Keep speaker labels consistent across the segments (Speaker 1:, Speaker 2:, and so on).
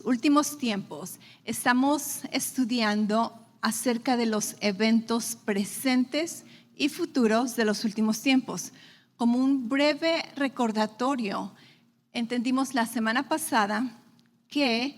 Speaker 1: últimos tiempos estamos estudiando acerca de los eventos presentes y futuros de los últimos tiempos. Como un breve recordatorio, entendimos la semana pasada que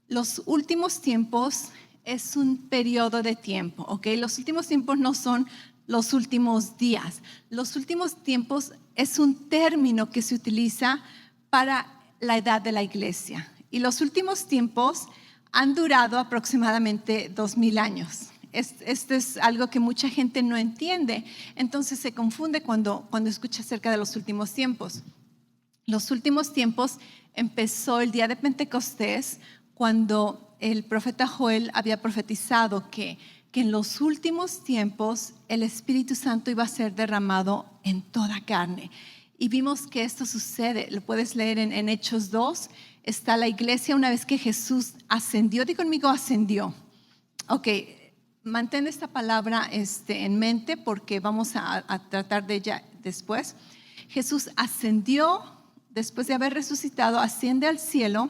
Speaker 1: los últimos tiempos es un periodo de tiempo, ¿ok? Los últimos tiempos no son los últimos días. Los últimos tiempos es un término que se utiliza para la edad de la iglesia. Y los últimos tiempos han durado aproximadamente 2000 años. Esto es algo que mucha gente no entiende, entonces se confunde cuando escucha acerca de los últimos tiempos. Los últimos tiempos empezó el día de Pentecostés, cuando el profeta Joel había profetizado que en los últimos tiempos el Espíritu Santo iba a ser derramado en toda carne. Y vimos que esto sucede, lo puedes leer en Hechos 2, está la iglesia una vez que Jesús ascendió. Di conmigo, ascendió. Ok, mantén esta palabra en mente porque vamos a tratar de ella después. Jesús ascendió después de haber resucitado, asciende al cielo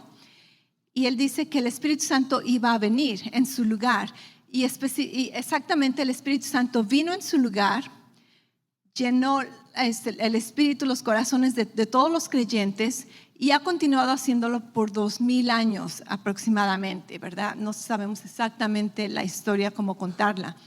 Speaker 1: y él dice que el Espíritu Santo iba a venir en su lugar. Y exactamente el Espíritu Santo vino en su lugar, llenó el Espíritu, los corazones de todos los creyentes y ha continuado haciéndolo por 2000 años aproximadamente, ¿verdad? No sabemos exactamente la historia, cómo contarla.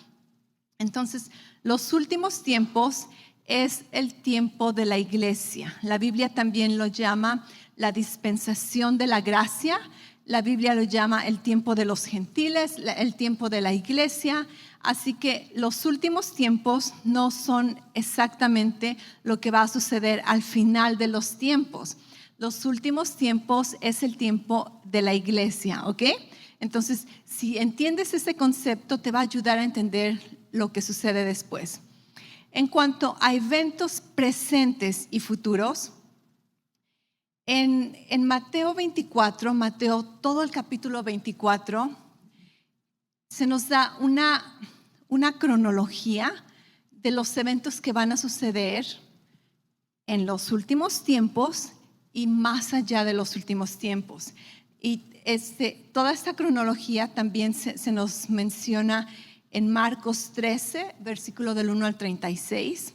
Speaker 1: Entonces, los últimos tiempos es el tiempo de la iglesia. La Biblia también lo llama la dispensación de la gracia. La Biblia lo llama el tiempo de los gentiles, el tiempo de la iglesia. Así que los últimos tiempos no son exactamente lo que va a suceder al final de los tiempos. Los últimos tiempos es el tiempo de la iglesia, ¿ok? Entonces, si entiendes ese concepto, te va a ayudar a entender lo que sucede después. En cuanto a eventos presentes y futuros, en Mateo 24, todo el capítulo 24, se nos da una cronología de los eventos que van a suceder en los últimos tiempos y más allá de los últimos tiempos. Y toda esta cronología también se nos menciona en Marcos 13, versículo del 1 al 36,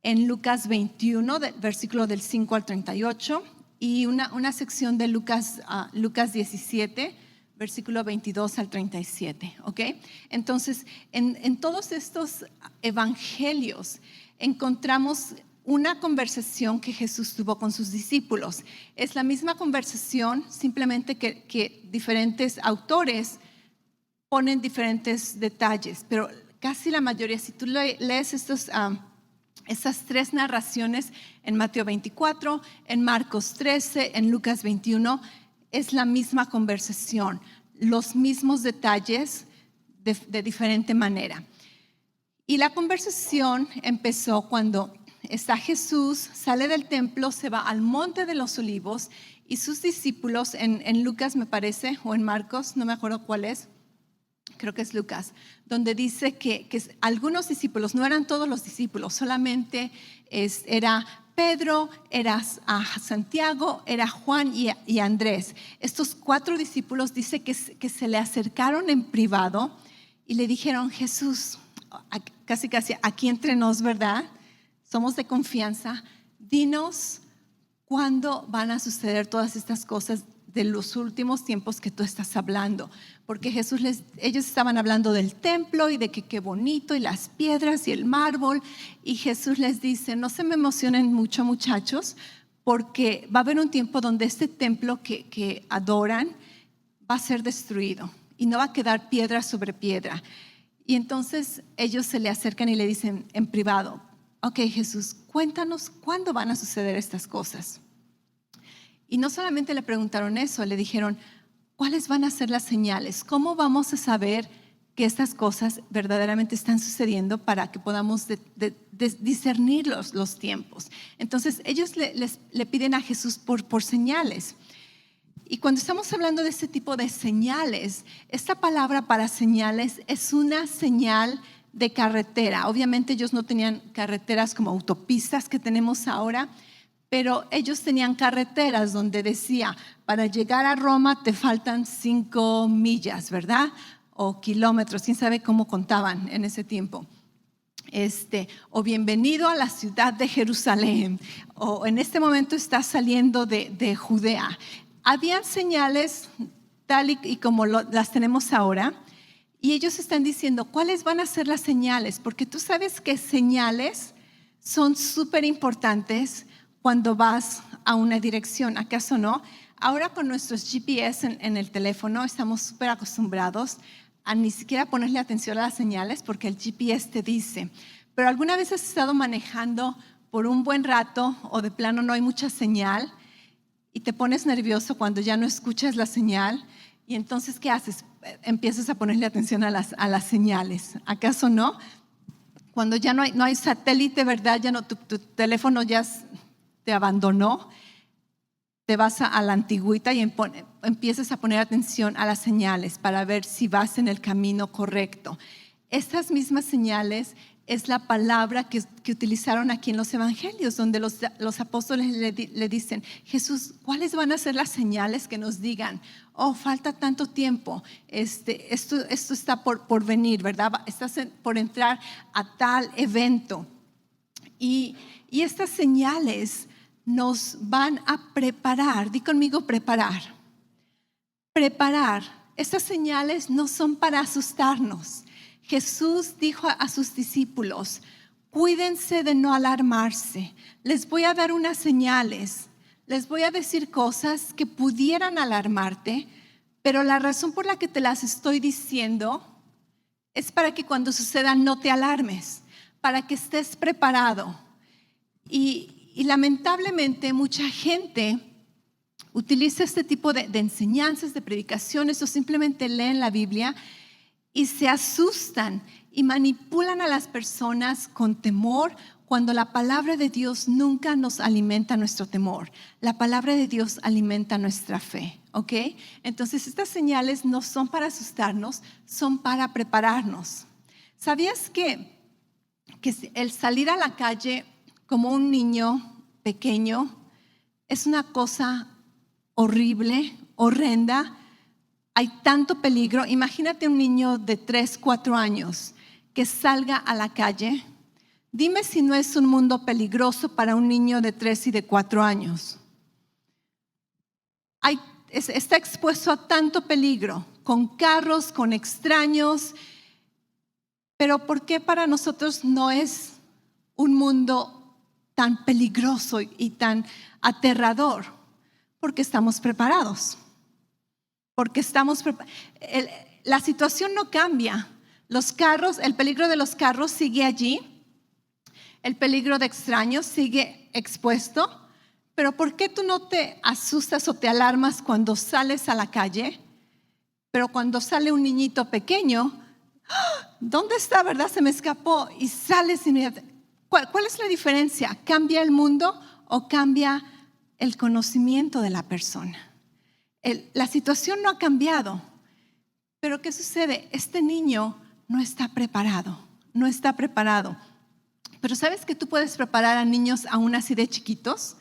Speaker 1: en Lucas 21, versículo del 5 al 38, y una sección de Lucas 17, versículo 22 al 37, ¿ok? Entonces, en todos estos evangelios encontramos una conversación que Jesús tuvo con sus discípulos. Es la misma conversación, simplemente que diferentes autores ponen diferentes detalles, pero casi la mayoría, si tú lees estas tres narraciones en Mateo 24, en Marcos 13, en Lucas 21, es la misma conversación, los mismos detalles de diferente manera. Y la conversación empezó cuando está Jesús, sale del templo, se va al monte de los olivos y sus discípulos, en Lucas me parece, o en Marcos, no me acuerdo cuál es, creo que es Lucas, donde dice que algunos discípulos, no eran todos los discípulos, solamente era Pedro, era Santiago, era Juan y Andrés. Estos 4 discípulos dice que se le acercaron en privado y le dijeron: Jesús, casi aquí entre nos, ¿verdad? Somos de confianza, dinos cuándo van a suceder todas estas cosas de los últimos tiempos que tú estás hablando, porque ellos estaban hablando del templo y de que qué bonito y las piedras y el mármol, y Jesús les dice: no se me emocionen mucho, muchachos, porque va a haber un tiempo donde este templo que adoran va a ser destruido y no va a quedar piedra sobre piedra. Y entonces ellos se le acercan y le dicen en privado: ok, Jesús, cuéntanos cuándo van a suceder estas cosas. Y no solamente le preguntaron eso, le dijeron: ¿cuáles van a ser las señales? ¿Cómo vamos a saber que estas cosas verdaderamente están sucediendo para que podamos discernir los tiempos? Entonces ellos le piden a Jesús por señales. Y cuando estamos hablando de este tipo de señales, esta palabra para señales es una señal de carretera. Obviamente ellos no tenían carreteras como autopistas que tenemos ahora, pero ellos tenían carreteras donde decía, para llegar a Roma te faltan 5 millas, ¿verdad? O kilómetros, quién sabe cómo contaban en ese tiempo. O bienvenido a la ciudad de Jerusalén, o en este momento estás saliendo de Judea. Habían señales tal y como las tenemos ahora, y ellos están diciendo, ¿cuáles van a ser las señales? Porque tú sabes que señales son súper importantes cuando vas a una dirección, ¿acaso no? Ahora con nuestros GPS en el teléfono estamos súper acostumbrados a ni siquiera ponerle atención a las señales porque el GPS te dice. Pero ¿alguna vez has estado manejando por un buen rato o de plano no hay mucha señal y te pones nervioso cuando ya no escuchas la señal? Y entonces, ¿qué haces? Empiezas a ponerle atención a las señales. ¿Acaso no? Cuando ya no hay satélite, ¿verdad? Ya no, tu teléfono ya te abandonó. Te vas a la antigüita y empiezas a poner atención a las señales para ver si vas en el camino correcto. Estas mismas señales es la palabra que utilizaron aquí en los evangelios, donde los apóstoles le dicen, Jesús, ¿cuáles van a ser las señales que nos digan? Oh, falta tanto tiempo, esto está por venir, ¿verdad? Estás por entrar a tal evento. Y estas señales nos van a preparar. Di conmigo preparar. Preparar. Estas señales no son para asustarnos. Jesús dijo a sus discípulos, cuídense de no alarmarse. Les voy a dar unas señales. Les voy a decir cosas que pudieran alarmarte, pero la razón por la que te las estoy diciendo es para que cuando sucedan no te alarmes, para que estés preparado. Y lamentablemente mucha gente utiliza este tipo de enseñanzas, de predicaciones o simplemente leen la Biblia y se asustan y manipulan a las personas con temor cuando la palabra de Dios nunca nos alimenta nuestro temor. La palabra de Dios alimenta nuestra fe, ¿ok? Entonces estas señales no son para asustarnos, son para prepararnos. ¿Sabías que el salir a la calle como un niño pequeño es una cosa horrible, horrenda? Hay tanto peligro. Imagínate un niño de 3, 4 años que salga a la calle. Dime si no es un mundo peligroso para un niño de 3 y de 4 años. Está expuesto a tanto peligro, con carros, con extraños. Pero ¿por qué para nosotros no es un mundo tan peligroso y tan aterrador? Porque estamos preparados. Porque la situación no cambia. Los carros, el peligro de los carros sigue allí. El peligro de extraños sigue expuesto. Pero ¿por qué tú no te asustas o te alarmas cuando sales a la calle? Pero cuando sale un niñito pequeño, ¿dónde está, verdad? Se me escapó y sales inmediatamente. ¿Cuál es la diferencia? ¿Cambia el mundo o cambia el conocimiento de la persona? La situación no ha cambiado, pero ¿qué sucede? Este niño no está preparado, no está preparado. Pero ¿sabes que tú puedes preparar a niños aún así de chiquitos?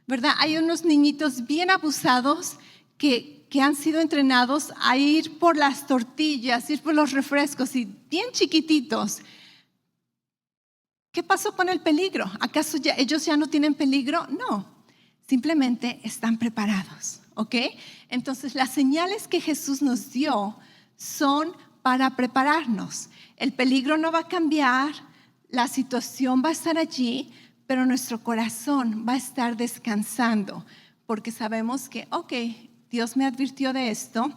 Speaker 1: ¿Verdad? Hay unos niñitos bien abusados que han sido entrenados a ir por las tortillas, ir por los refrescos y bien chiquititos. ¿Qué pasó con el peligro? ¿Acaso ellos ya no tienen peligro? No, simplemente están preparados. ¿Ok? Entonces las señales que Jesús nos dio son para prepararnos. El peligro no va a cambiar, la situación va a estar allí, pero nuestro corazón va a estar descansando porque sabemos que, ok, Dios me advirtió de esto,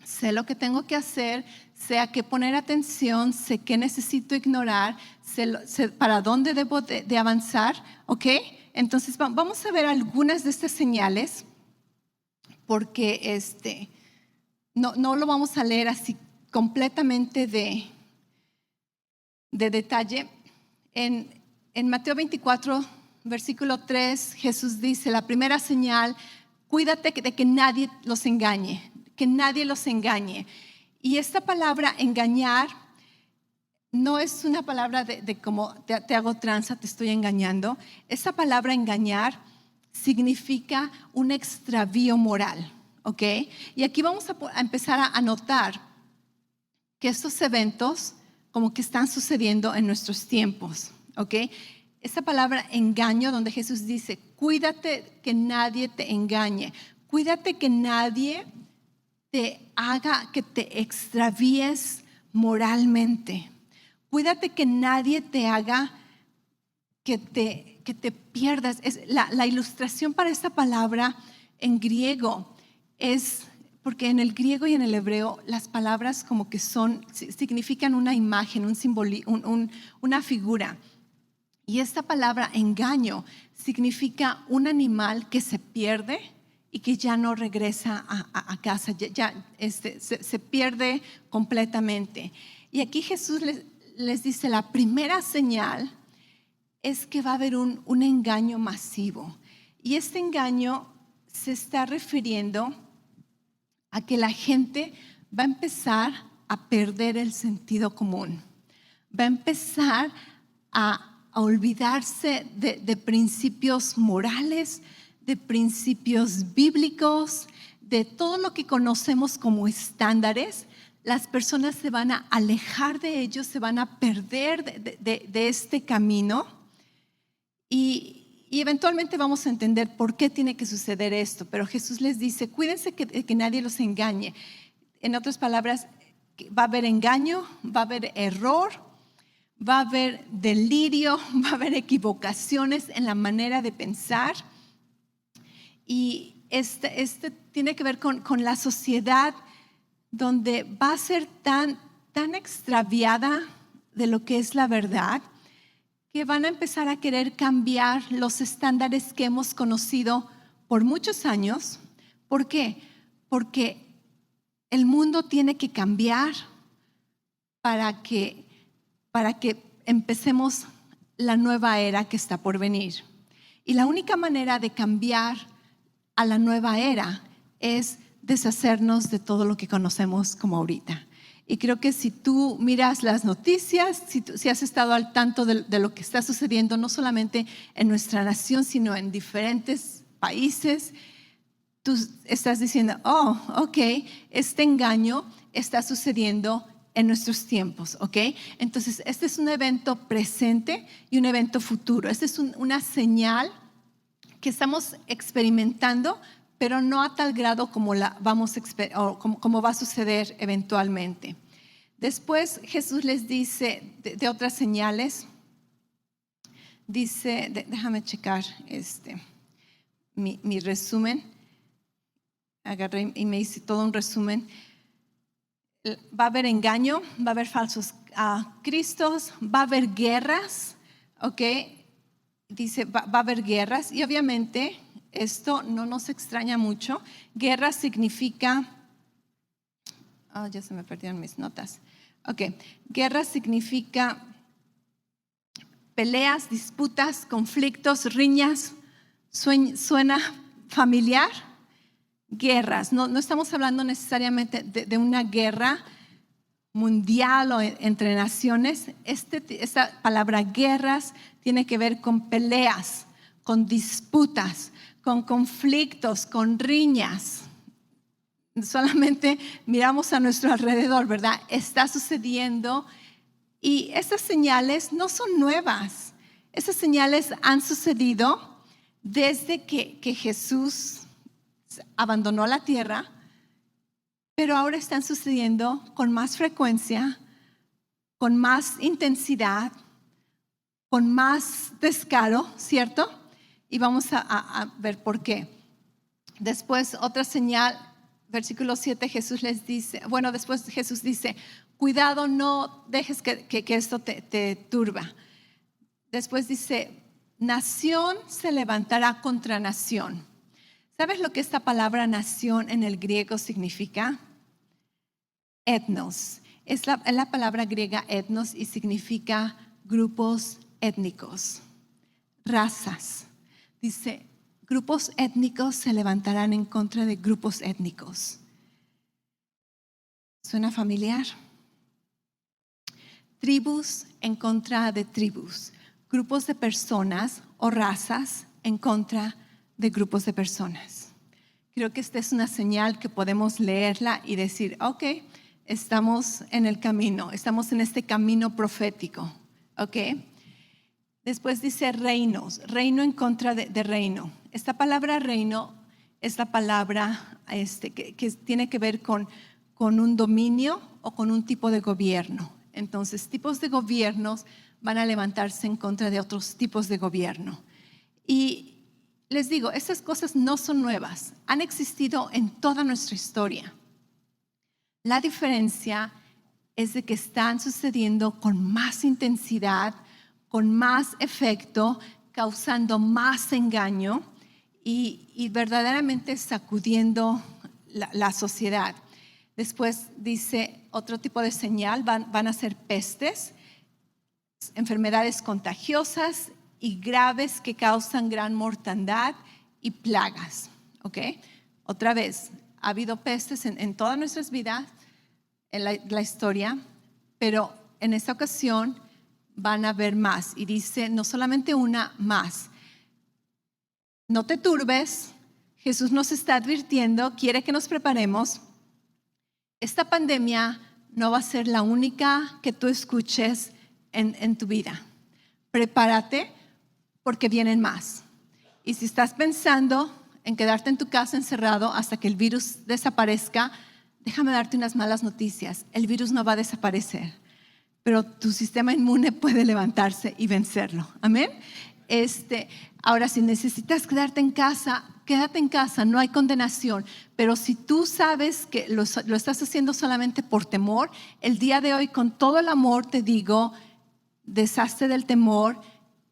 Speaker 1: sé lo que tengo que hacer, sé a qué poner atención, sé qué necesito ignorar, sé para dónde debo de avanzar, ¿ok? Entonces vamos a ver algunas de estas señales porque no lo vamos a leer así completamente de detalle. En Mateo 24, versículo 3, Jesús dice, la primera señal, cuídate de que nadie los engañe, que nadie los engañe. Y esta palabra engañar no es una palabra de como te hago tranza, te estoy engañando. Esta palabra engañar significa un extravío moral, ¿ok? Y aquí vamos a empezar a notar que estos eventos como que están sucediendo en nuestros tiempos, ¿ok? Esta palabra engaño, donde Jesús dice, cuídate que nadie te engañe, cuídate que nadie te haga que te extravíes moralmente, cuídate que nadie te haga que te pierdas. La ilustración para esta palabra en griego es, porque en el griego y en el hebreo las palabras como que significan una imagen, una figura. Y esta palabra engaño significa un animal que se pierde y que ya no regresa a casa, se pierde completamente. Y aquí Jesús les dice, la primera señal es que va a haber un engaño masivo. Y este engaño se está refiriendo a que la gente va a empezar a perder el sentido común. Va a empezar a olvidarse de principios morales, de principios bíblicos, de todo lo que conocemos como estándares. Las personas se van a alejar de ellos, se van a perder de este camino y eventualmente vamos a entender por qué tiene que suceder esto. Pero Jesús les dice, cuídense que nadie los engañe. En otras palabras, va a haber engaño, va a haber error, va a haber delirio, va a haber equivocaciones en la manera de pensar. Y este tiene que ver con la sociedad donde va a ser tan extraviada de lo que es la verdad, que van a empezar a querer cambiar los estándares que hemos conocido por muchos años. ¿Por qué? Porque el mundo tiene que cambiar para que empecemos la nueva era que está por venir. Y la única manera de cambiar a la nueva era es deshacernos de todo lo que conocemos como ahorita. Y creo que si tú miras las noticias, si has estado al tanto de lo que está sucediendo, no solamente en nuestra nación, sino en diferentes países, tú estás diciendo, oh, ok, este engaño está sucediendo en nuestros tiempos, ¿ok? Entonces, este es un evento presente y un evento futuro. Esta es una señal que estamos experimentando, pero no a tal grado como como va a suceder eventualmente. Después Jesús les dice de otras señales. Dice, déjame checar mi resumen. Agarré y me hice todo un resumen. Va a haber engaño, va a haber falsos cristos, va a haber guerras, ¿ok? Dice, va a haber guerras y obviamente esto no nos extraña mucho. Guerra significa, ya se me perdieron mis notas. Ok, guerra significa peleas, disputas, conflictos, riñas. ¿Suena familiar? Guerras, no estamos hablando necesariamente de una guerra mundial o entre naciones. Esta palabra guerras tiene que ver con peleas, con disputas, con conflictos, con riñas. Solamente miramos a nuestro alrededor, ¿verdad? Está sucediendo y esas señales no son nuevas. Esas señales han sucedido desde que Jesús abandonó la tierra, pero ahora están sucediendo con más frecuencia, con más intensidad, con más descaro, ¿cierto? Y vamos a ver por qué. Después, otra señal, versículo 7, después Jesús dice, cuidado, no dejes que esto te turba. Después dice, nación se levantará contra nación. ¿Sabes lo que esta palabra nación en el griego significa? Etnos. Es la palabra griega etnos y significa grupos étnicos, razas. Dice, grupos étnicos se levantarán en contra de grupos étnicos. ¿Suena familiar? Tribus en contra de tribus. Grupos de personas o razas en contra de grupos de personas. Creo que esta es una señal que podemos leerla y decir, ok, estamos en el camino, estamos en este camino profético, ok. Después dice reinos, reino en contra de reino. Esta palabra reino es la palabra que tiene que ver con un dominio o con un tipo de gobierno. Entonces, tipos de gobiernos van a levantarse en contra de otros tipos de gobierno. Y les digo, estas cosas no son nuevas, han existido en toda nuestra historia. La diferencia es de que están sucediendo con más intensidad, con más efecto, causando más engaño y verdaderamente sacudiendo la sociedad. Después dice otro tipo de señal, van a ser pestes, enfermedades contagiosas y graves que causan gran mortandad y plagas. ¿Ok? Otra vez, ha habido pestes en todas nuestras vidas, en la historia, pero en esta ocasión van a haber más. Y dice, no solamente una, más. No te turbes, Jesús nos está advirtiendo, quiere que nos preparemos. Esta pandemia no va a ser la única que tú escuches en tu vida. Prepárate porque vienen más. Y si estás pensando en quedarte en tu casa encerrado hasta que el virus desaparezca, déjame darte unas malas noticias. El virus no va a desaparecer, pero tu sistema inmune puede levantarse y vencerlo. Amén. Ahora, si necesitas quedarte en casa, quédate en casa, no hay condenación. Pero si tú sabes que lo estás haciendo solamente por temor, el día de hoy con todo el amor te digo, deshazte del temor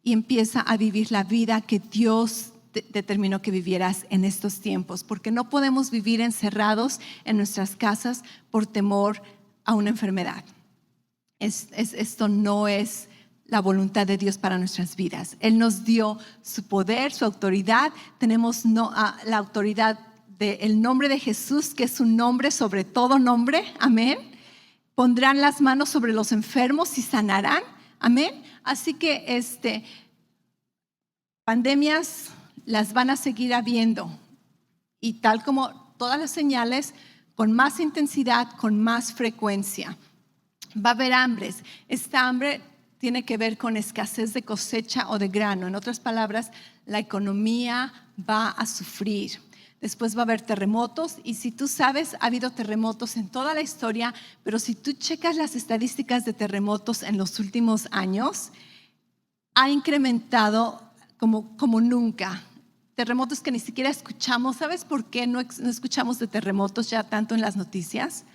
Speaker 1: y empieza a vivir la vida que Dios determinó que vivieras en estos tiempos, porque no podemos vivir encerrados en nuestras casas por temor a una enfermedad. Esto no es la voluntad de Dios para nuestras vidas. Él nos dio su poder, su autoridad. Tenemos la autoridad del nombre de Jesús, que es un nombre sobre todo nombre. Amén. Pondrán las manos sobre los enfermos y sanarán. Amén. Así que pandemias las van a seguir habiendo. Y tal como todas las señales, con más intensidad, con más frecuencia. Va a haber hambres. Esta hambre tiene que ver con escasez de cosecha o de grano. En otras palabras, la economía va a sufrir. Después va a haber terremotos y si tú sabes, ha habido terremotos en toda la historia, pero si tú checas las estadísticas de terremotos en los últimos años, ha incrementado como nunca. Terremotos que ni siquiera escuchamos. ¿Sabes por qué no escuchamos de terremotos ya tanto en las noticias?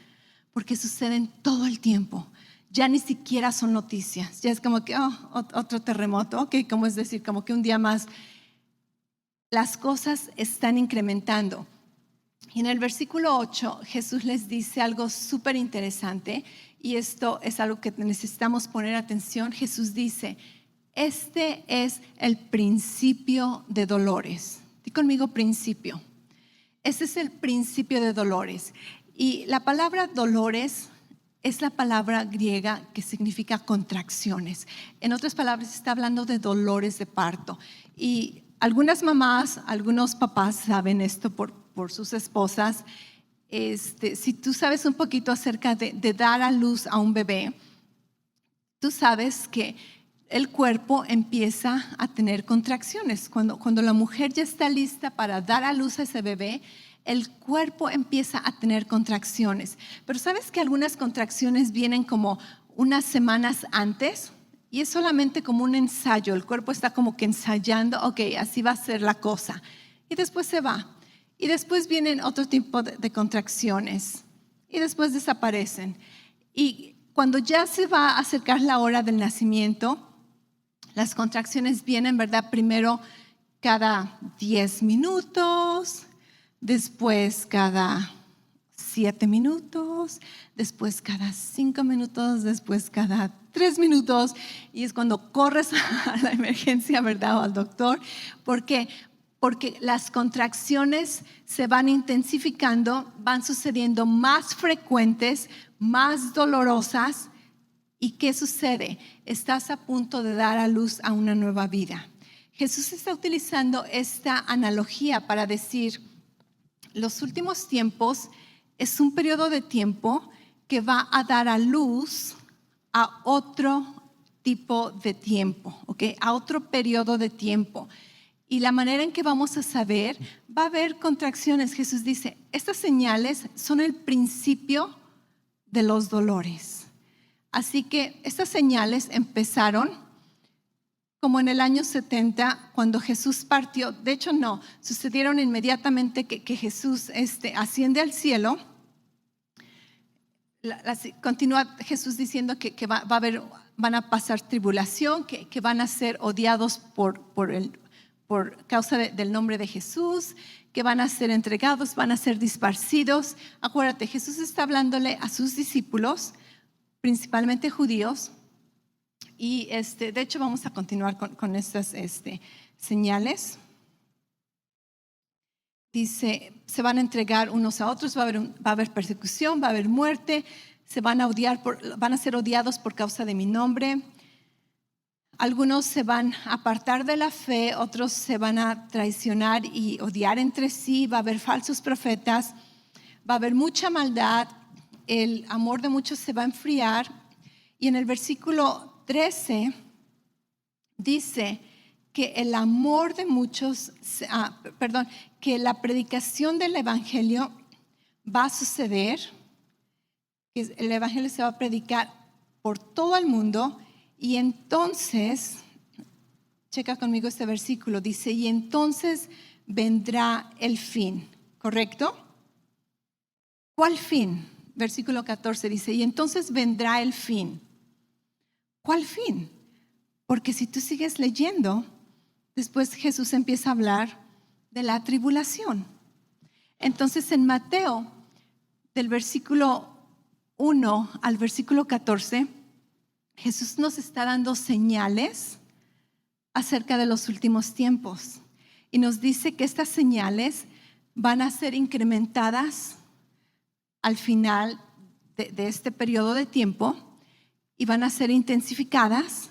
Speaker 1: Porque suceden todo el tiempo. Ya ni siquiera son noticias. Ya es como que, otro terremoto. Ok, como es decir, como que un día más. Las cosas están incrementando. Y en el versículo 8, Jesús les dice algo súper interesante. Y esto es algo que necesitamos poner atención. Jesús dice, este es el principio de dolores. Di conmigo principio. Este es el principio de dolores. Y la palabra dolores es la palabra griega que significa contracciones. En otras palabras, está hablando de dolores de parto. Y algunas mamás, algunos papás saben esto por sus esposas. Si tú sabes un poquito acerca de dar a luz a un bebé, tú sabes que el cuerpo empieza a tener contracciones. Cuando la mujer ya está lista para dar a luz a ese bebé, el cuerpo empieza a tener contracciones. Pero ¿sabes que algunas contracciones vienen como unas semanas antes? Y es solamente como un ensayo. El cuerpo está como que ensayando, ok, así va a ser la cosa. Y después se va. Y después vienen otro tipo de contracciones. Y después desaparecen. Y cuando ya se va a acercar la hora del nacimiento, las contracciones vienen, ¿verdad? Primero cada 10 minutos, después cada 7 minutos, después cada 5 minutos, después cada 3 minutos. Y es cuando corres a la emergencia, ¿verdad? O al doctor. ¿Por qué? Porque las contracciones se van intensificando, van sucediendo más frecuentes, más dolorosas. ¿Y qué sucede? Estás a punto de dar a luz a una nueva vida. Jesús está utilizando esta analogía para decir, los últimos tiempos es un periodo de tiempo que va a dar a luz a otro tipo de tiempo, ¿ok? A otro periodo de tiempo. Y la manera en que vamos a saber, va a haber contracciones. Jesús dice, estas señales son el principio de los dolores. Así que estas señales empezaron como en el año 70, cuando Jesús partió. De hecho, no, sucedieron inmediatamente que Jesús asciende al cielo. Continúa Jesús diciendo que van a pasar tribulación, que van a ser odiados por causa del nombre de Jesús, que van a ser entregados, van a ser disparcidos. Acuérdate, Jesús está hablándole a sus discípulos, principalmente judíos, y de hecho vamos a continuar con estas señales. Dice, se van a entregar unos a otros, va a haber persecución, va a haber muerte, van a ser odiados por causa de mi nombre. Algunos se van a apartar de la fe, otros se van a traicionar y odiar entre sí, va a haber falsos profetas, va a haber mucha maldad, el amor de muchos se va a enfriar. Y en el versículo 13 dice que el amor de muchos, que la predicación del evangelio va a suceder, que el evangelio se va a predicar por todo el mundo. Y entonces, checa conmigo este versículo, dice, y entonces vendrá el fin, ¿correcto? ¿Cuál fin? Versículo 14 dice, y entonces vendrá el fin. ¿Cuál fin? Porque si tú sigues leyendo, después Jesús empieza a hablar de la tribulación. Entonces en Mateo, del versículo 1 al versículo 14, Jesús nos está dando señales acerca de los últimos tiempos. Y nos dice que estas señales van a ser incrementadas al final de este periodo de tiempo y van a ser intensificadas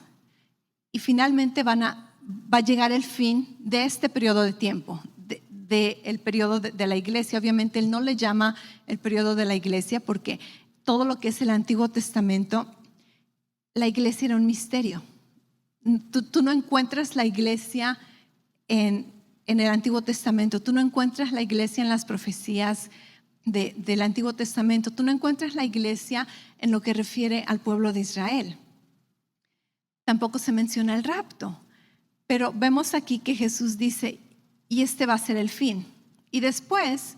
Speaker 1: y finalmente va a llegar el fin de este periodo de tiempo, del periodo de la iglesia. Obviamente él no le llama el periodo de la iglesia porque todo lo que es el Antiguo Testamento, la iglesia era un misterio. Tú no encuentras la iglesia en el Antiguo Testamento, tú no encuentras la iglesia en las profecías del Antiguo Testamento, tú no encuentras la iglesia en lo que refiere al pueblo de Israel. Tampoco se menciona el rapto, pero vemos aquí que Jesús dice, y este va a ser el fin. Y después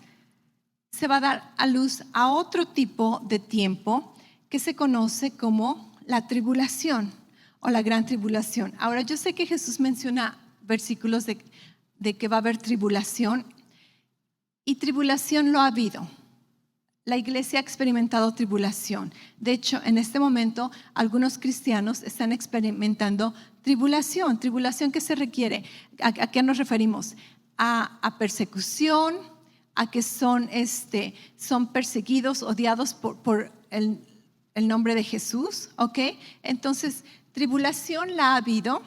Speaker 1: se va a dar a luz a otro tipo de tiempo que se conoce como la tribulación o la gran tribulación. Ahora, yo sé que Jesús menciona versículos de que va a haber tribulación, y tribulación lo ha habido. La iglesia ha experimentado tribulación. De hecho, en este momento, algunos cristianos están experimentando tribulación. ¿Tribulación qué se requiere? ¿A qué nos referimos? A persecución, a que son perseguidos, odiados por el nombre de Jesús, ¿ok? Entonces, tribulación la ha habido,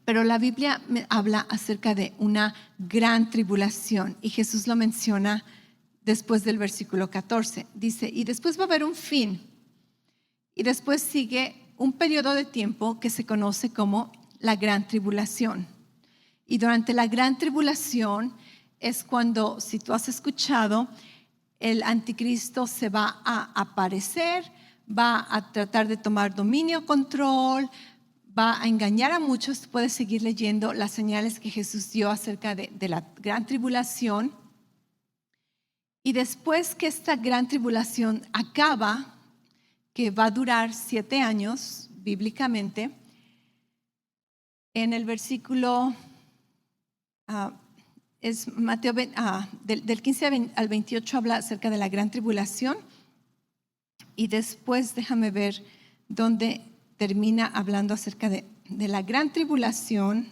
Speaker 1: pero la Biblia me habla acerca de una gran tribulación y Jesús lo menciona después del versículo 14. Dice, y después va a haber un fin y después sigue un periodo de tiempo que se conoce como la gran tribulación. Y durante la gran tribulación es cuando, si tú has escuchado, el anticristo se va a aparecer, va a tratar de tomar dominio, control, va a engañar a muchos. Puedes seguir leyendo las señales que Jesús dio acerca de la gran tribulación. Y después que esta gran tribulación acaba, que va a durar 7 años bíblicamente, en el versículo es Mateo del 15 al 28 habla acerca de la gran tribulación, y después déjame ver dónde termina hablando acerca de la gran tribulación.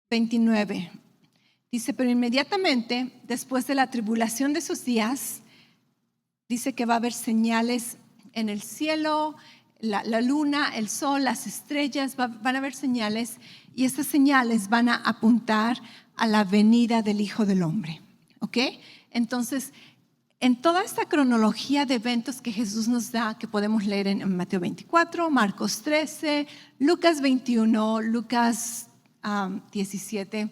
Speaker 1: 29 dice, pero inmediatamente después de la tribulación de esos días, dice que va a haber señales en el cielo, la luna, el sol, las estrellas, van a haber señales y estas señales van a apuntar a la venida del Hijo del Hombre. ¿Ok? Entonces, en toda esta cronología de eventos que Jesús nos da, que podemos leer en Mateo 24, Marcos 13, Lucas 21, Lucas 17,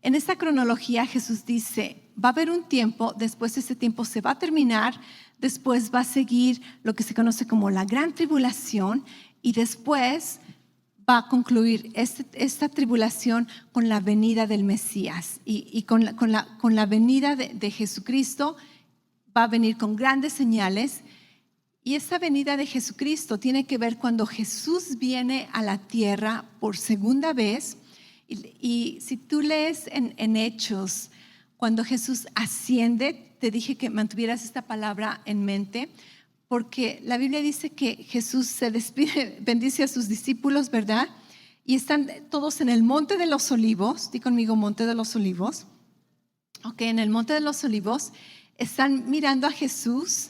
Speaker 1: en esta cronología Jesús dice, va a haber un tiempo, después ese tiempo se va a terminar, después va a seguir lo que se conoce como la gran tribulación y después va a concluir esta tribulación con la venida del Mesías y con la venida de Jesucristo va a venir con grandes señales y esta venida de Jesucristo tiene que ver cuando Jesús viene a la tierra por segunda vez y si tú lees en Hechos cuando Jesús asciende, te dije que mantuvieras esta palabra en mente porque la Biblia dice que Jesús se despide, bendice a sus discípulos, ¿verdad? Y están todos en el Monte de los Olivos, di conmigo Monte de los Olivos. Ok, en el Monte de los Olivos están mirando a Jesús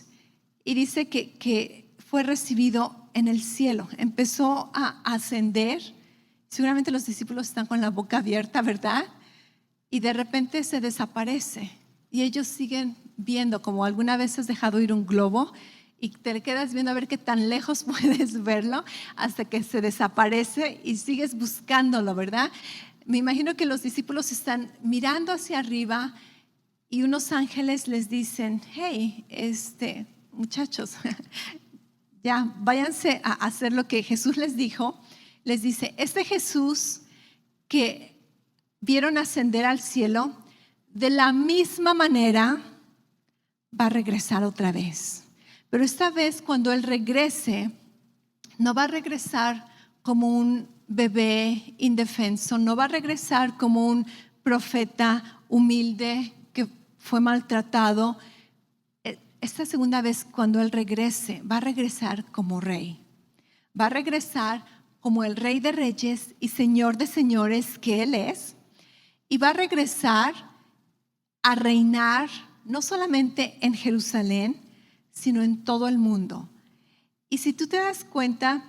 Speaker 1: y dice que fue recibido en el cielo, empezó a ascender. Seguramente los discípulos están con la boca abierta, ¿verdad? Y de repente se desaparece y ellos siguen viendo, como alguna vez has dejado ir un globo y te quedas viendo a ver qué tan lejos puedes verlo hasta que se desaparece y sigues buscándolo, ¿verdad? Me imagino que los discípulos están mirando hacia arriba y unos ángeles les dicen, hey, muchachos, ya váyanse a hacer lo que Jesús les dijo. Les dice, Jesús que vieron ascender al cielo, de la misma manera va a regresar otra vez. Pero esta vez cuando Él regrese, no va a regresar como un bebé indefenso, no va a regresar como un profeta humilde que fue maltratado. Esta segunda vez cuando Él regrese, va a regresar como rey. Va a regresar como el Rey de Reyes y Señor de Señores que Él es. Y va a regresar a reinar no solamente en Jerusalén, sino en todo el mundo. Y si tú te das cuenta,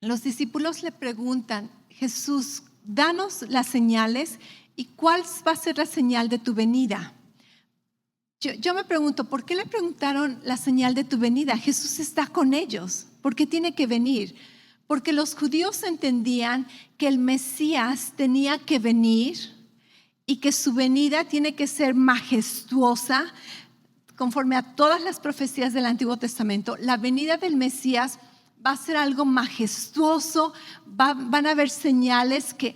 Speaker 1: los discípulos le preguntan, Jesús, danos las señales y cuál va a ser la señal de tu venida. Yo me pregunto, ¿por qué le preguntaron la señal de tu venida? Jesús está con ellos, ¿por qué tiene que venir? Porque los judíos entendían que el Mesías tenía que venir y que su venida tiene que ser majestuosa, conforme a todas las profecías del Antiguo Testamento. La venida del Mesías va a ser algo majestuoso, van a haber señales que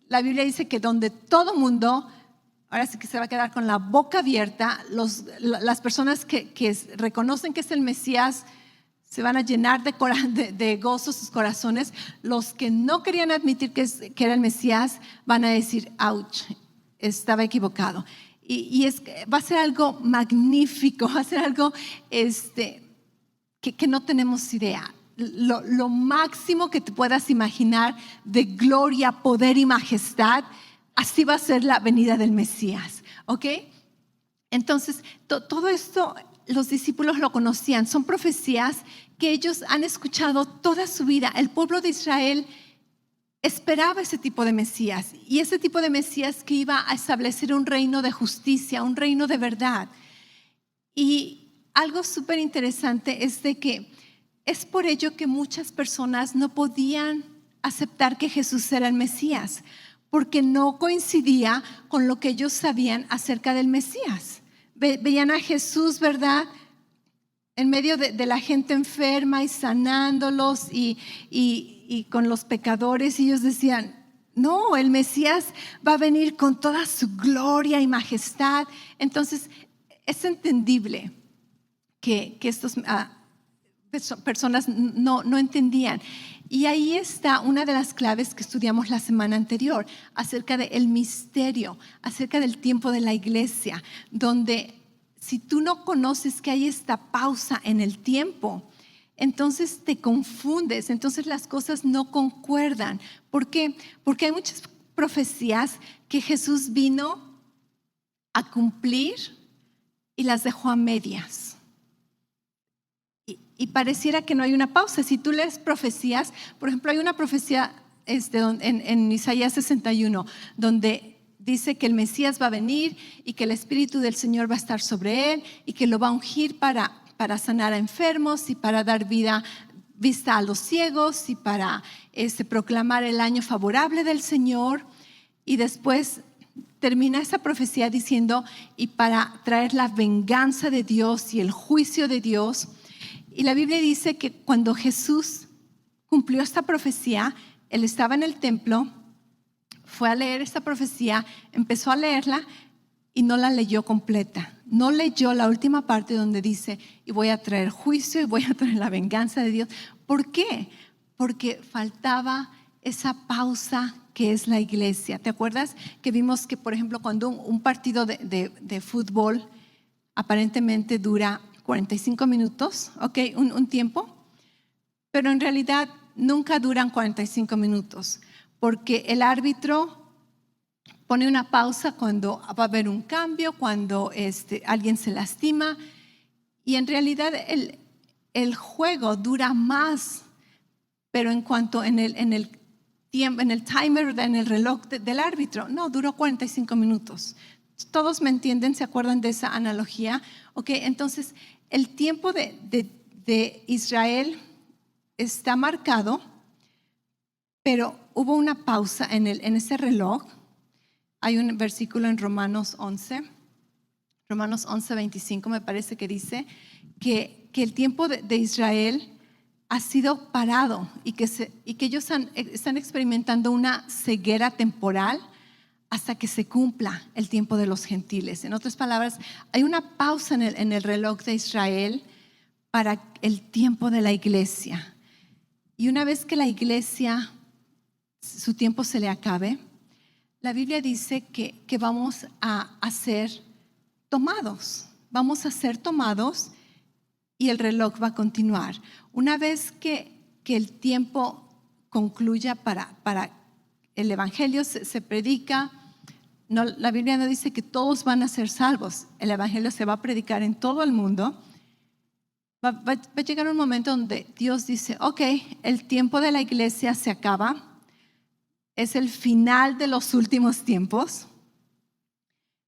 Speaker 1: la Biblia dice que donde todo mundo, ahora sí que se va a quedar con la boca abierta, las personas que reconocen que es el Mesías se van a llenar de gozo sus corazones. Los que no querían admitir que era el Mesías van a decir, ouch, estaba equivocado. Y va a ser algo magnífico, va a ser algo que no tenemos idea. Lo máximo que te puedas imaginar de gloria, poder y majestad, así va a ser la venida del Mesías. ¿Ok? Entonces, todo esto los discípulos lo conocían. Son profecías que ellos han escuchado toda su vida. El pueblo de Israel esperaba ese tipo de Mesías y ese tipo de Mesías que iba a establecer un reino de justicia, un reino de verdad. Y algo súper interesante es de que es por ello que muchas personas no podían aceptar que Jesús era el Mesías, porque no coincidía con lo que ellos sabían acerca del Mesías. Veían a Jesús, ¿verdad?, en medio de la gente enferma y sanándolos y con los pecadores, y ellos decían, no, el Mesías va a venir con toda su gloria y majestad. Entonces es entendible que estas personas no entendían. Y ahí está una de las claves que estudiamos la semana anterior, acerca del misterio, acerca del tiempo de la iglesia, donde si tú no conoces que hay esta pausa en el tiempo, entonces te confundes, entonces las cosas no concuerdan. ¿Por qué? Porque hay muchas profecías que Jesús vino a cumplir y las dejó a medias. y pareciera que no hay una pausa. Si tú lees profecías, por ejemplo, hay una profecía en Isaías 61, donde dice que el Mesías va a venir y que el Espíritu del Señor va a estar sobre él y que lo va a ungir para sanar a enfermos y para dar vista a los ciegos y para proclamar el año favorable del Señor. Y después termina esa profecía diciendo, y para traer la venganza de Dios y el juicio de Dios. Y la Biblia dice que cuando Jesús cumplió esta profecía, él estaba en el templo, fue a leer esta profecía, empezó a leerla y no la leyó completa. No leyó la última parte donde dice, y voy a traer juicio y voy a traer la venganza de Dios. ¿Por qué? Porque faltaba esa pausa que es la iglesia. ¿Te acuerdas que vimos que, por ejemplo, cuando un partido de fútbol aparentemente dura 45 minutos, ¿ok? Un tiempo, pero en realidad nunca duran 45 minutos, porque el árbitro pone una pausa cuando va a haber un cambio, cuando alguien se lastima, y en realidad el juego dura más, pero en cuanto en el tiempo, en el timer, en el reloj del árbitro, no, duró 45 minutos. ¿Todos me entienden? ¿Se acuerdan de esa analogía? Ok, entonces el tiempo de Israel está marcado, pero hubo una pausa en ese reloj. Hay un versículo en Romanos 11, 25 me parece que dice que el tiempo de Israel ha sido parado y que ellos están experimentando una ceguera temporal hasta que se cumpla el tiempo de los gentiles. En otras palabras, hay una pausa en el reloj de Israel para el tiempo de la iglesia. Y una vez que la iglesia, su tiempo se le acabe, la Biblia dice que vamos a ser tomados. Vamos a ser tomados y el reloj va a continuar. Una vez que el tiempo concluya para el evangelio se predica, no, la Biblia no dice que todos van a ser salvos. El evangelio se va a predicar en todo el mundo. Va a llegar un momento donde Dios dice, ok, el tiempo de la iglesia se acaba. Es el final de los últimos tiempos.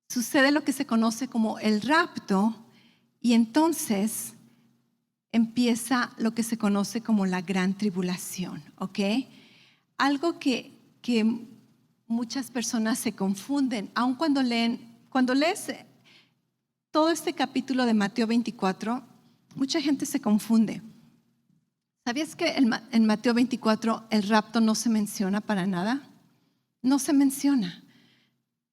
Speaker 1: Sucede lo que se conoce como el rapto y entonces empieza lo que se conoce como la gran tribulación, ¿ok? Algo que muchas personas se confunden, aun cuando lees todo este capítulo de Mateo 24, mucha gente se confunde. ¿Sabías que en Mateo 24 el rapto no se menciona para nada? No se menciona.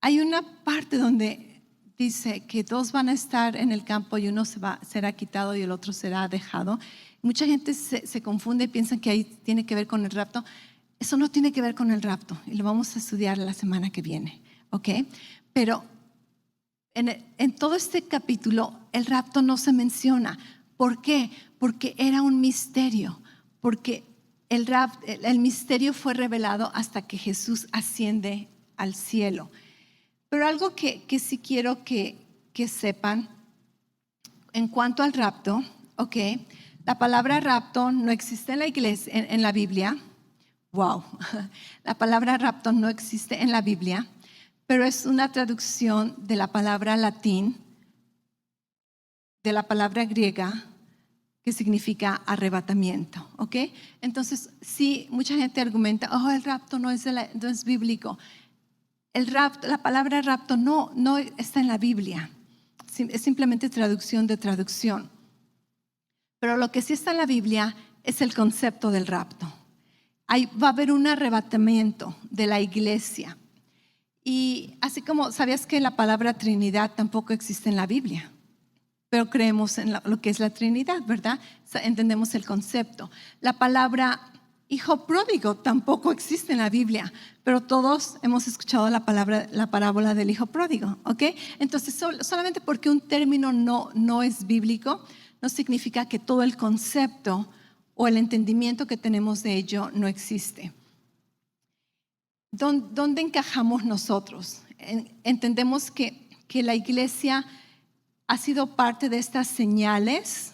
Speaker 1: Hay una parte donde dice que dos van a estar en el campo y uno será quitado y el otro será dejado. Mucha gente se confunde y piensa que ahí tiene que ver con el rapto. Eso no tiene que ver con el rapto y lo vamos a estudiar la semana que viene, ¿ok? Pero en todo este capítulo el rapto no se menciona. ¿Por qué? Porque era un misterio, porque el misterio fue revelado hasta que Jesús asciende al cielo. Pero algo que sí quiero que sepan en cuanto al rapto, ¿ok? La palabra rapto no existe en la iglesia, en la Biblia. Wow, la palabra rapto no existe en la Biblia, pero es una traducción de la palabra latín, de la palabra griega, que significa arrebatamiento, ¿ok? Entonces, sí, mucha gente argumenta, el rapto no es bíblico. La palabra rapto no está en la Biblia, es simplemente traducción de traducción. Pero lo que sí está en la Biblia es el concepto del rapto. Va a haber un arrebatamiento de la iglesia. Y así como sabías que la palabra Trinidad tampoco existe en la Biblia, pero creemos en lo que es la Trinidad, ¿verdad? Entendemos el concepto. La palabra hijo pródigo tampoco existe en la Biblia, pero todos hemos escuchado la parábola del hijo pródigo, ¿ok? Entonces, solamente porque un término no es bíblico, no significa que todo el concepto o el entendimiento que tenemos de ello no existe. ¿Dónde encajamos nosotros? Entendemos que la iglesia ha sido parte de estas señales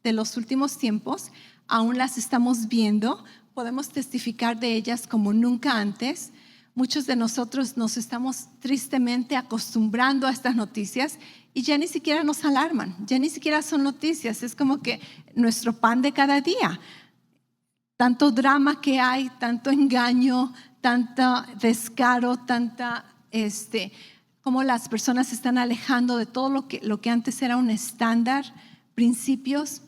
Speaker 1: de los últimos tiempos, aún las estamos viendo, podemos testificar de ellas como nunca antes. Muchos de nosotros nos estamos tristemente acostumbrando a estas noticias y ya ni siquiera nos alarman, ya ni siquiera son noticias, es como que nuestro pan de cada día. Tanto drama que hay, tanto engaño, tanto descaro, como las personas se están alejando de todo lo que antes era un estándar, principios.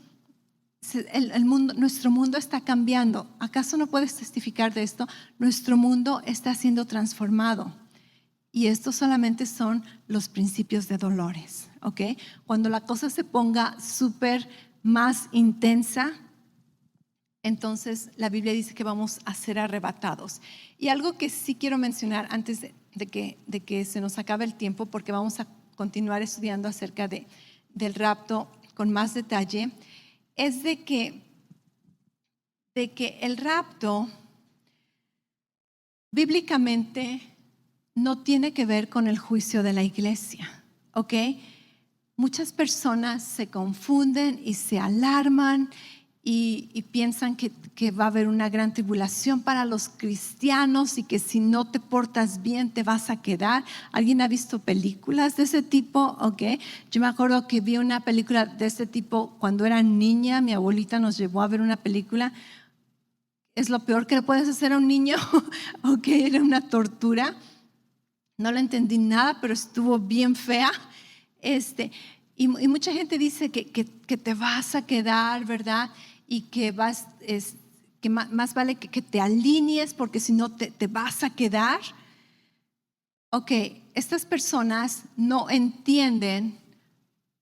Speaker 1: Nuestro mundo está cambiando. ¿Acaso no puedes testificar de esto? Nuestro mundo está siendo transformado. Y estos solamente son los principios de dolores, ¿ok? Cuando la cosa se ponga súper más intensa, entonces la Biblia dice que vamos a ser arrebatados. Y algo que sí quiero mencionar antes de que se nos acabe el tiempo, porque vamos a continuar estudiando acerca del rapto con más detalle, es de que el rapto bíblicamente no tiene que ver con el juicio de la iglesia, ¿ok? Muchas personas se confunden y se alarman y piensan que va a haber una gran tribulación para los cristianos y que si no te portas bien te vas a quedar. ¿Alguien ha visto películas de ese tipo? Okay. Yo me acuerdo que vi una película de ese tipo cuando era niña. Mi abuelita nos llevó a ver una película. Es lo peor que le puedes hacer a un niño. Okay, era una tortura. No le entendí nada, pero estuvo bien fea. Y mucha gente dice que te vas a quedar, ¿verdad? Y que más vale que te alinees porque si no te vas a quedar. Ok, estas personas no entienden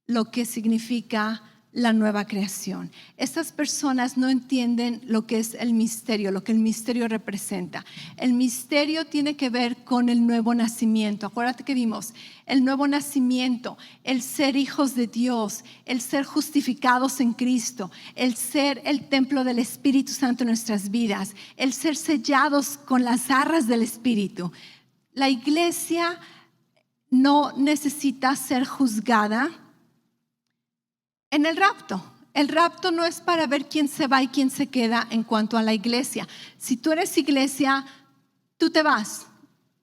Speaker 1: lo que significa la nueva creación. Estas personas no entienden lo que es el misterio, lo que el misterio representa. El misterio tiene que ver con el nuevo nacimiento. Acuérdate que vimos el nuevo nacimiento, el ser hijos de Dios, el ser justificados en Cristo, el ser el templo del Espíritu Santo en nuestras vidas, el ser sellados con las arras del Espíritu. La iglesia no necesita ser juzgada en el rapto. El rapto no es para ver quién se va y quién se queda en cuanto a la iglesia. Si tú eres iglesia, tú te vas,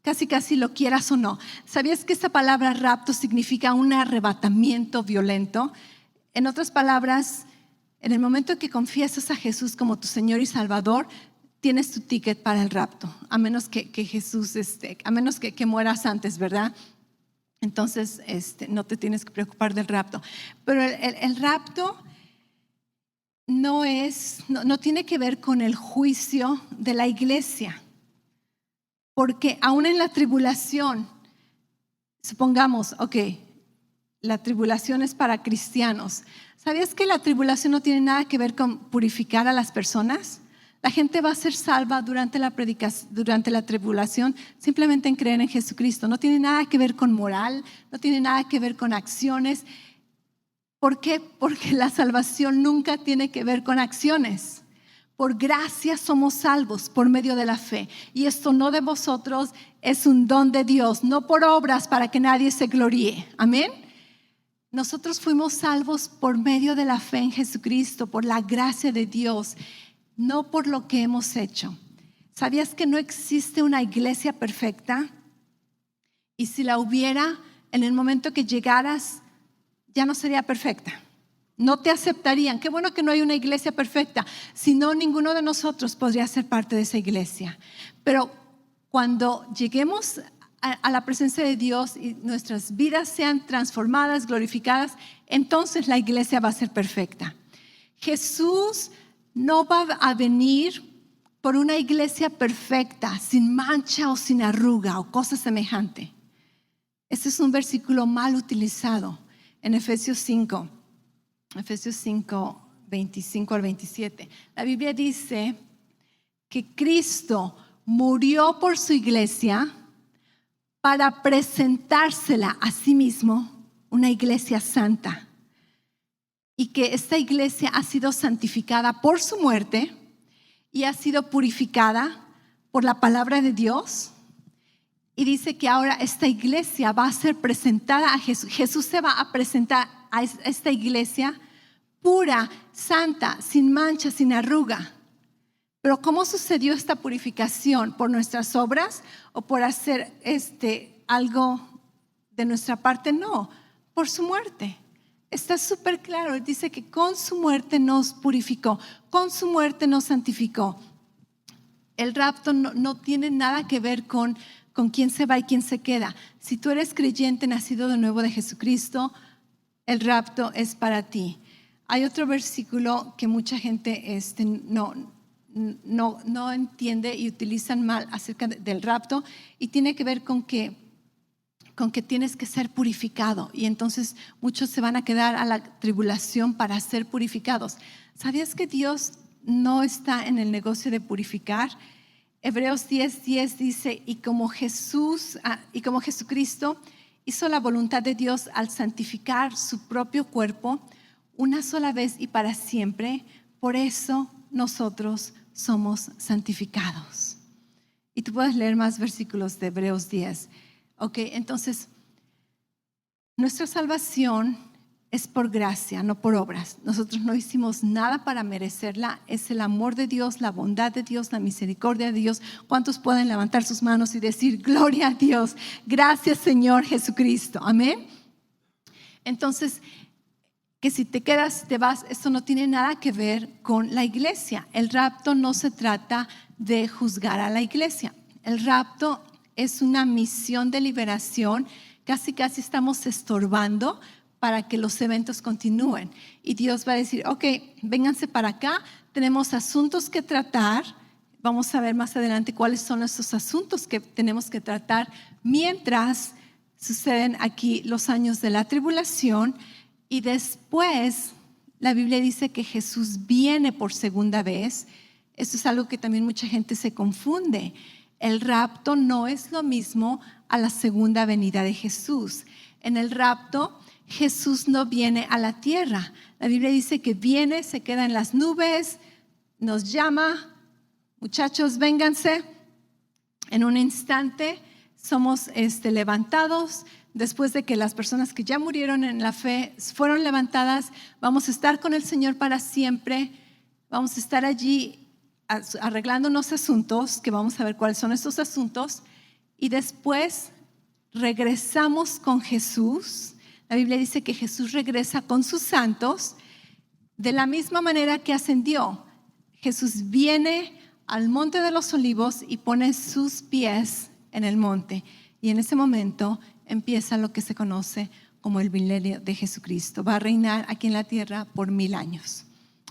Speaker 1: casi lo quieras o no. ¿Sabías que esta palabra rapto significa un arrebatamiento violento? En otras palabras, en el momento que confiesas a Jesús como tu Señor y Salvador, tienes tu ticket para el rapto, a menos que Jesús a menos que mueras antes, ¿verdad? Entonces, no te tienes que preocupar del rapto. Pero el rapto no tiene que ver con el juicio de la iglesia. Porque aún en la tribulación, supongamos, ok, la tribulación es para cristianos. ¿Sabías que la tribulación no tiene nada que ver con purificar a las personas? La gente va a ser salva durante la tribulación simplemente en creer en Jesucristo. No tiene nada que ver con moral, no tiene nada que ver con acciones. ¿Por qué? Porque la salvación nunca tiene que ver con acciones. Por gracia somos salvos por medio de la fe. Y esto no de vosotros, es un don de Dios, no por obras para que nadie se gloríe. Amén. Nosotros fuimos salvos por medio de la fe en Jesucristo, por la gracia de Dios. No por lo que hemos hecho. ¿Sabías que no existe una iglesia perfecta? Y si la hubiera, en el momento que llegaras, ya no sería perfecta. No te aceptarían. Qué bueno que no hay una iglesia perfecta. Si no, ninguno de nosotros podría ser parte de esa iglesia. Pero cuando lleguemos a la presencia de Dios y nuestras vidas sean transformadas, glorificadas, entonces la iglesia va a ser perfecta. Jesús no va a venir por una iglesia perfecta, sin mancha o sin arruga o cosa semejante. Este es un versículo mal utilizado en Efesios 5, 25 al 27. La Biblia dice que Cristo murió por su iglesia para presentársela a sí mismo, una iglesia santa. Y que esta iglesia ha sido santificada por su muerte y ha sido purificada por la palabra de Dios. Y dice que ahora esta iglesia va a ser presentada a Jesús. Jesús se va a presentar a esta iglesia pura, santa, sin mancha, sin arruga. Pero ¿cómo sucedió esta purificación? ¿Por nuestras obras o por hacer algo de nuestra parte? No, por su muerte. Está súper claro. Él dice que con su muerte nos purificó, con su muerte nos santificó. El rapto no tiene nada que ver con quién se va y quién se queda. Si tú eres creyente, nacido de nuevo de Jesucristo, el rapto es para ti. Hay otro versículo que mucha gente no entiende y utilizan mal acerca del rapto, y tiene que ver con que tienes que ser purificado, y entonces muchos se van a quedar a la tribulación para ser purificados. ¿Sabías que Dios no está en el negocio de purificar? Hebreos 10:10 dice, y como Jesucristo hizo la voluntad de Dios al santificar su propio cuerpo una sola vez y para siempre, por eso nosotros somos santificados. Y tú puedes leer más versículos de Hebreos 10. Ok, entonces, nuestra salvación es por gracia, no por obras. Nosotros no hicimos nada para merecerla. Es el amor de Dios, la bondad de Dios, la misericordia de Dios. ¿Cuántos pueden levantar sus manos y decir, gloria a Dios? Gracias, Señor Jesucristo. Amén. Entonces, que si te quedas, te vas, esto no tiene nada que ver con la iglesia. El rapto no se trata de juzgar a la iglesia. El rapto es una misión de liberación. Casi estamos estorbando para que los eventos continúen. Y Dios va a decir, ok, vénganse para acá, tenemos asuntos que tratar. Vamos a ver más adelante cuáles son esos asuntos que tenemos que tratar mientras suceden aquí los años de la tribulación. Y después la Biblia dice que Jesús viene por segunda vez. Esto es algo que también mucha gente se confunde. El rapto no es lo mismo a la segunda venida de Jesús. En el rapto, Jesús no viene a la tierra. La Biblia dice que viene, se queda en las nubes, nos llama, muchachos, vénganse. En un instante somos levantados. Después de que las personas que ya murieron en la fe fueron levantadas, vamos a estar con el Señor para siempre. Vamos a estar allí arreglando unos asuntos, que vamos a ver cuáles son estos asuntos, y después regresamos con Jesús. La Biblia dice que Jesús regresa con sus santos de la misma manera que ascendió. Jesús viene al monte de los olivos y pone sus pies en el monte, y en ese momento empieza lo que se conoce como el milenio de Jesucristo. Va a reinar aquí en la tierra por 1000 años.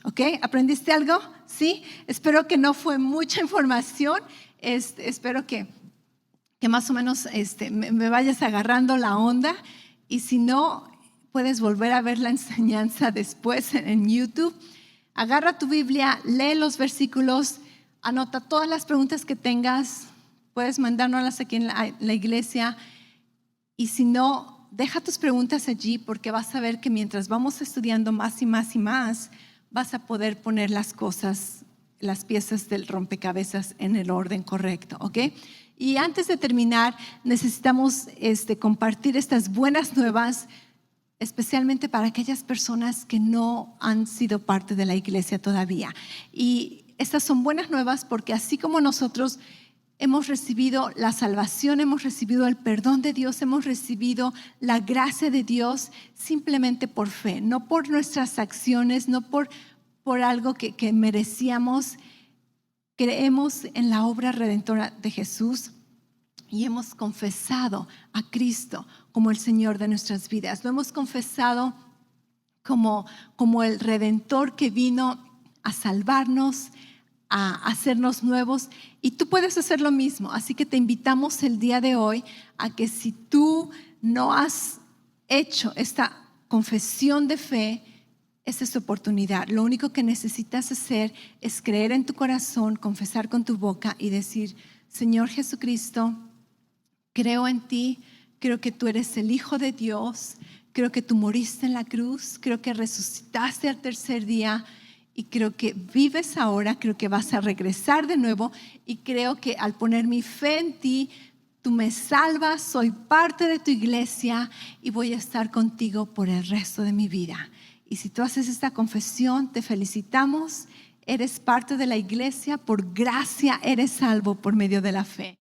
Speaker 1: ¿Ok? ¿Aprendiste algo? ¿Sí? Espero que no fue mucha información. Espero que más o menos me vayas agarrando la onda. Y si no, puedes volver a ver la enseñanza después en YouTube. Agarra tu Biblia, lee los versículos, anota todas las preguntas que tengas. Puedes mandárnoslas aquí en la iglesia. Y si no, deja tus preguntas allí, porque vas a ver que mientras vamos estudiando más y más y más, vas a poder poner las cosas, las piezas del rompecabezas en el orden correcto, ¿ok? Y antes de terminar, necesitamos compartir estas buenas nuevas, especialmente para aquellas personas que no han sido parte de la iglesia todavía. Y estas son buenas nuevas porque así como nosotros hemos recibido la salvación, hemos recibido el perdón de Dios, hemos recibido la gracia de Dios simplemente por fe, no por nuestras acciones, no por algo que merecíamos. Creemos en la obra redentora de Jesús y hemos confesado a Cristo como el Señor de nuestras vidas. Lo hemos confesado como el Redentor que vino a salvarnos, a hacernos nuevos, y tú puedes hacer lo mismo. Así que te invitamos el día de hoy a que si tú no has hecho esta confesión de fe, esa es tu oportunidad. Lo único que necesitas hacer es creer en tu corazón, confesar con tu boca y decir: Señor Jesucristo, creo en ti, creo que tú eres el Hijo de Dios, creo que tú moriste en la cruz, creo que resucitaste al tercer día, y creo que vives ahora, creo que vas a regresar de nuevo, y creo que al poner mi fe en ti, tú me salvas, soy parte de tu iglesia y voy a estar contigo por el resto de mi vida. Y si tú haces esta confesión, te felicitamos. Eres parte de la iglesia, por gracia eres salvo por medio de la fe.